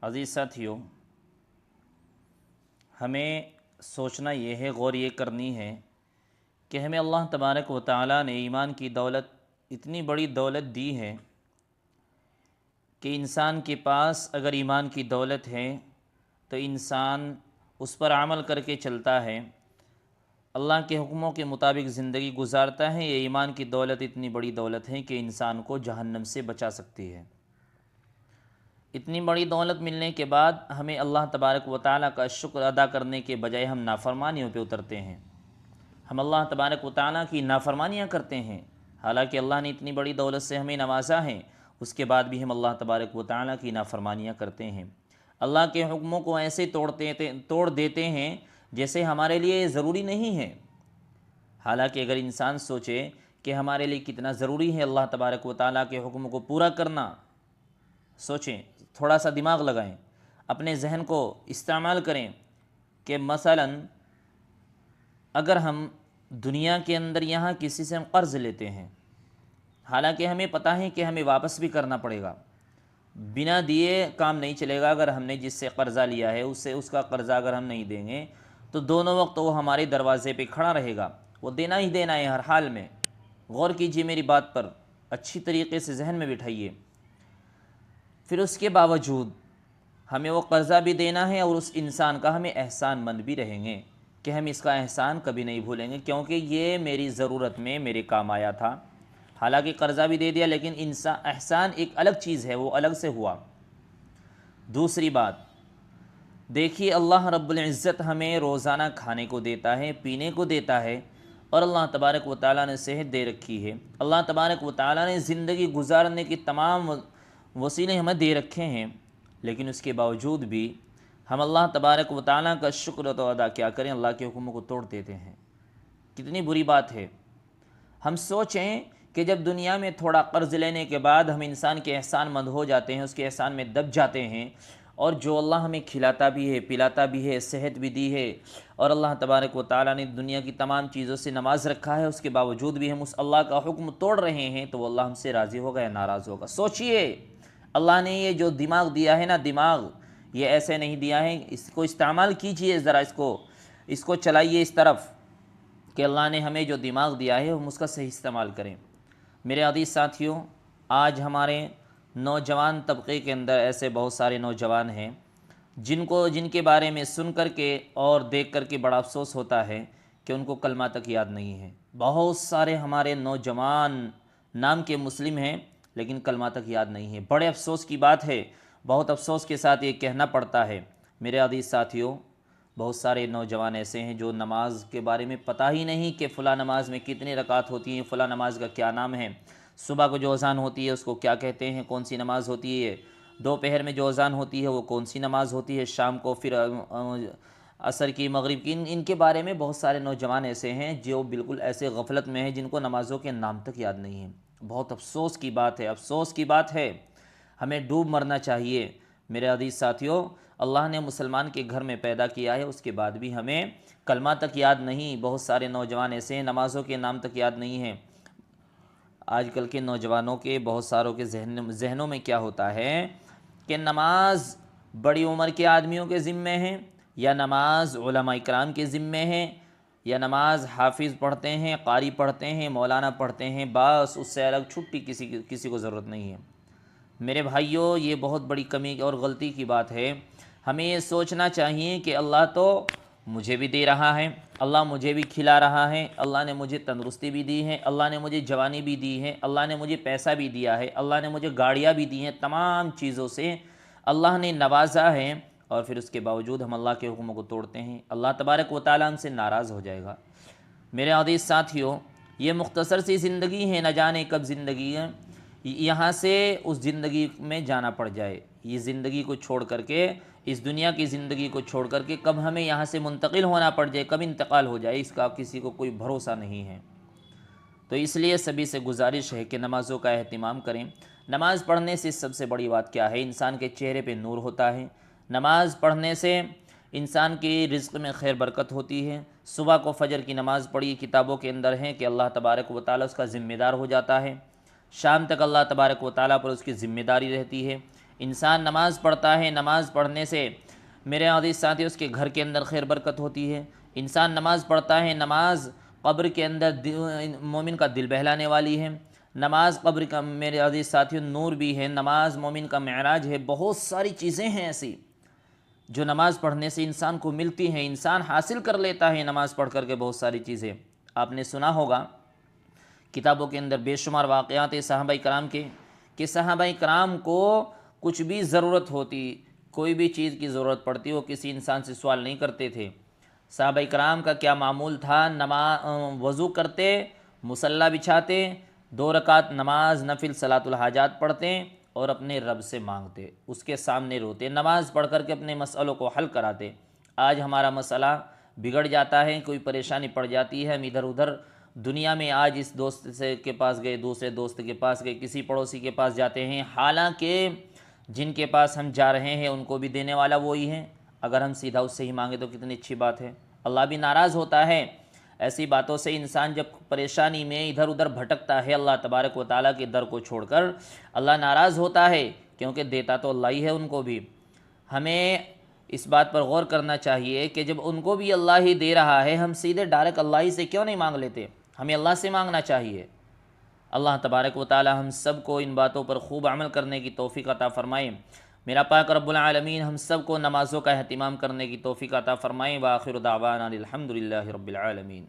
عزیز ساتھیوں، ہمیں سوچنا یہ ہے، غور یہ کرنی ہے کہ ہمیں اللہ تبارک و تعالیٰ نے ایمان کی دولت، اتنی بڑی دولت دی ہے کہ انسان کے پاس اگر ایمان کی دولت ہے تو انسان اس پر عمل کر کے چلتا ہے، اللہ کے حکموں کے مطابق زندگی گزارتا ہے۔ یہ ایمان کی دولت اتنی بڑی دولت ہے کہ انسان کو جہنم سے بچا سکتی ہے۔ اتنی بڑی دولت ملنے کے بعد ہمیں اللہ تبارک و تعالیٰ کا شکر ادا کرنے کے بجائے ہم نافرمانیوں پہ اترتے ہیں، ہم اللہ تبارک و تعالیٰ کی نافرمانیاں کرتے ہیں۔ حالانکہ اللہ نے اتنی بڑی دولت سے ہمیں نوازا ہے، اس کے بعد بھی ہم اللہ تبارک و تعالیٰ کی نافرمانیاں کرتے ہیں، اللہ کے حکموں کو ایسے توڑ دیتے ہیں جیسے ہمارے لیے ضروری نہیں ہے۔ حالانکہ اگر انسان سوچے کہ ہمارے لیے کتنا ضروری ہے اللہ تبارک و تعالیٰ کے حکم کو پورا کرنا، سوچیں، تھوڑا سا دماغ لگائیں، اپنے ذہن کو استعمال کریں کہ مثلا اگر ہم دنیا کے اندر یہاں کسی سے ہم قرض لیتے ہیں، حالانکہ ہمیں پتہ ہے کہ ہمیں واپس بھی کرنا پڑے گا، بنا دیے کام نہیں چلے گا۔ اگر ہم نے جس سے قرضہ لیا ہے اس کا قرضہ اگر ہم نہیں دیں گے تو دونوں وقت وہ ہمارے دروازے پہ کھڑا رہے گا، وہ دینا ہی دینا ہے ہر حال میں۔ غور کیجئے میری بات پر، اچھی طریقے سے ذہن میں بٹھائیے۔ پھر اس کے باوجود ہمیں وہ قرضہ بھی دینا ہے اور اس انسان کا ہمیں احسان مند بھی رہیں گے کہ ہم اس کا احسان کبھی نہیں بھولیں گے، کیونکہ یہ میری ضرورت میں میرے کام آیا تھا۔ حالانکہ قرضہ بھی دے دیا لیکن احسان ایک الگ چیز ہے، وہ الگ سے ہوا۔ دوسری بات دیکھیے، اللہ رب العزت ہمیں روزانہ کھانے کو دیتا ہے، پینے کو دیتا ہے، اور اللہ تبارک و تعالیٰ نے صحت دے رکھی ہے، اللہ تبارک و تعالیٰ نے زندگی گزارنے کی تمام وسیلے ہمیں دے رکھے ہیں، لیکن اس کے باوجود بھی ہم اللہ تبارک و تعالیٰ کا شکر تو ادا کیا کریں، اللہ کے حکموں کو توڑ دیتے ہیں۔ کتنی بری بات ہے۔ ہم سوچیں کہ جب دنیا میں تھوڑا قرض لینے کے بعد ہم انسان کے احسان مند ہو جاتے ہیں، اس کے احسان میں دب جاتے ہیں، اور جو اللہ ہمیں کھلاتا بھی ہے، پلاتا بھی ہے، صحت بھی دی ہے، اور اللہ تبارک و تعالیٰ نے دنیا کی تمام چیزوں سے نواز رکھا ہے، اس کے باوجود بھی ہم اس اللہ کا حکم توڑ رہے ہیں، تو وہ اللہ ہم سے راضی ہوگا یا ناراض ہوگا؟ سوچئے، اللہ نے یہ جو دماغ دیا ہے نا، دماغ یہ ایسے نہیں دیا ہے، اس کو استعمال کیجئے، ذرا اس کو چلائیے اس طرف کہ اللہ نے ہمیں جو دماغ دیا ہے ہم اس کا صحیح استعمال کریں۔ میرے عزیز ساتھیوں، آج ہمارے نوجوان طبقے کے اندر ایسے بہت سارے نوجوان ہیں جن کے بارے میں سن کر کے اور دیکھ کر کے بڑا افسوس ہوتا ہے کہ ان کو کلمہ تک یاد نہیں ہے۔ بہت سارے ہمارے نوجوان نام کے مسلم ہیں لیکن کلمہ تک یاد نہیں ہے۔ بڑے افسوس کی بات ہے، بہت افسوس کے ساتھ یہ کہنا پڑتا ہے۔ میرے عزیز ساتھیوں، بہت سارے نوجوان ایسے ہیں جو نماز کے بارے میں پتہ ہی نہیں کہ فلاں نماز میں کتنی رکعت ہوتی ہیں، فلاں نماز کا کیا نام ہے، صبح کو جو اذان ہوتی ہے اس کو کیا کہتے ہیں، کون سی نماز ہوتی ہے، دوپہر میں جو اذان ہوتی ہے وہ کون سی نماز ہوتی ہے، شام کو پھر عصر کی، مغرب کی، ان کے بارے میں بہت سارے نوجوان ایسے ہیں جو بالکل ایسے غفلت میں ہیں جن کو نمازوں کے نام تک یاد نہیں ہیں۔ بہت افسوس کی بات ہے، افسوس کی بات ہے۔ ہمیں ڈوب مرنا چاہیے۔ میرے عزیز ساتھیوں، اللہ نے مسلمان کے گھر میں پیدا کیا ہے، اس کے بعد بھی ہمیں کلمہ تک یاد نہیں۔ بہت سارے نوجوان ایسے ہیں نمازوں کے نام تک یاد نہیں ہیں۔ آج کل کے نوجوانوں کے بہت ساروں کے ذہنوں میں کیا ہوتا ہے کہ نماز بڑی عمر کے آدمیوں کے ذمے ہیں، یا نماز علماء اکرام کے ذمے ہیں، یا نماز حافظ پڑھتے ہیں، قاری پڑھتے ہیں، مولانا پڑھتے ہیں، بس اس سے الگ چھٹی کسی کو ضرورت نہیں ہے۔ میرے بھائیوں، یہ بہت بڑی کمی اور غلطی کی بات ہے۔ ہمیں یہ سوچنا چاہیے کہ اللہ تو مجھے بھی دے رہا ہے، اللہ مجھے بھی کھلا رہا ہے، اللہ نے مجھے تندرستی بھی دی ہے، اللہ نے مجھے جوانی بھی دی ہے، اللہ نے مجھے پیسہ بھی دیا ہے، اللہ نے مجھے گاڑیاں بھی دی ہیں، تمام چیزوں سے اللہ نے نوازا ہے، اور پھر اس کے باوجود ہم اللہ کے حکموں کو توڑتے ہیں، اللہ تبارک و تعالیٰ ہم سے ناراض ہو جائے گا۔ میرے عزیز ساتھیوں، یہ مختصر سی زندگی ہے، نہ جانے کب زندگی ہے، یہاں سے اس زندگی میں جانا پڑ جائے۔ یہ زندگی کو چھوڑ کر کے، اس دنیا کی زندگی کو چھوڑ کر کے کب ہمیں یہاں سے منتقل ہونا پڑ جائے، کب انتقال ہو جائے، اس کا کسی کو کوئی بھروسہ نہیں ہے۔ تو اس لیے سبھی سے گزارش ہے کہ نمازوں کا اہتمام کریں۔ نماز پڑھنے سے سب سے بڑی بات کیا ہے؟ انسان کے چہرے پہ نور ہوتا ہے۔ نماز پڑھنے سے انسان کی رزق میں خیر برکت ہوتی ہے۔ صبح کو فجر کی نماز پڑھی، کتابوں کے اندر ہے کہ اللہ تبارک و تعالیٰ اس کا ذمہ دار ہو جاتا ہے۔ شام تک اللہ تبارک و تعالیٰ پر اس کی ذمہ داری رہتی ہے۔ انسان نماز پڑھتا ہے، نماز پڑھنے سے میرے عزیز ساتھی اس کے گھر کے اندر خیر برکت ہوتی ہے۔ انسان نماز پڑھتا ہے، نماز قبر کے اندر مومن کا دل بہلانے والی ہے۔ نماز قبر کا میرے عزیز ساتھیوں نور بھی ہے، نماز مومن کا معراج ہے۔ بہت ساری چیزیں ہیں ایسی جو نماز پڑھنے سے انسان کو ملتی ہیں، انسان حاصل کر لیتا ہے نماز پڑھ کر کے بہت ساری چیزیں۔ آپ نے سنا ہوگا کتابوں کے اندر بے شمار واقعات صحابہ کرام کے کہ صحابہ کرام کو کچھ بھی ضرورت ہوتی، کوئی بھی چیز کی ضرورت پڑتی، وہ کسی انسان سے سوال نہیں کرتے تھے۔ صحابہ کرام کا کیا معمول تھا؟ وضو کرتے، مصلی بچھاتے، 2 رکعت نماز نفل صلاۃ الحاجات پڑھتے اور اپنے رب سے مانگتے، اس کے سامنے روتے، نماز پڑھ کر کے اپنے مسئلوں کو حل کراتے۔ آج ہمارا مسئلہ بگڑ جاتا ہے، کوئی پریشانی پڑ جاتی ہے، ہم ادھر ادھر دنیا میں آج اس دوست کے پاس گئے، دوسرے دوست کے پاس گئے، کسی پڑوسی کے پاس جاتے ہیں، حالانکہ جن کے پاس ہم جا رہے ہیں ان کو بھی دینے والا وہی ہے۔ اگر ہم سیدھا اس سے ہی مانگے تو کتنی اچھی بات ہے، اللہ بھی ناراض ہوتا ہے۔ ایسی باتوں سے انسان جب پریشانی میں ادھر ادھر بھٹکتا ہے اللہ تبارک و تعالیٰ کے در کو چھوڑ کر، اللہ ناراض ہوتا ہے، کیونکہ دیتا تو اللہ ہی ہے ان کو بھی۔ ہمیں اس بات پر غور کرنا چاہیے کہ جب ان کو بھی اللہ ہی دے رہا ہے، ہم سیدھے ڈائریکٹ اللہ ہی سے کیوں نہیں مانگ لیتے؟ ہمیں اللہ سے مانگنا چاہیے۔ اللہ تبارک و تعالی ہم سب کو ان باتوں پر خوب عمل کرنے کی توفیق عطا فرمائے۔ میرا پاک رب العالمین ہم سب کو نمازوں کا اہتمام کرنے کی توفیق عطا فرمائے۔ وآخر دعوانا الحمدللہ رب العالمین۔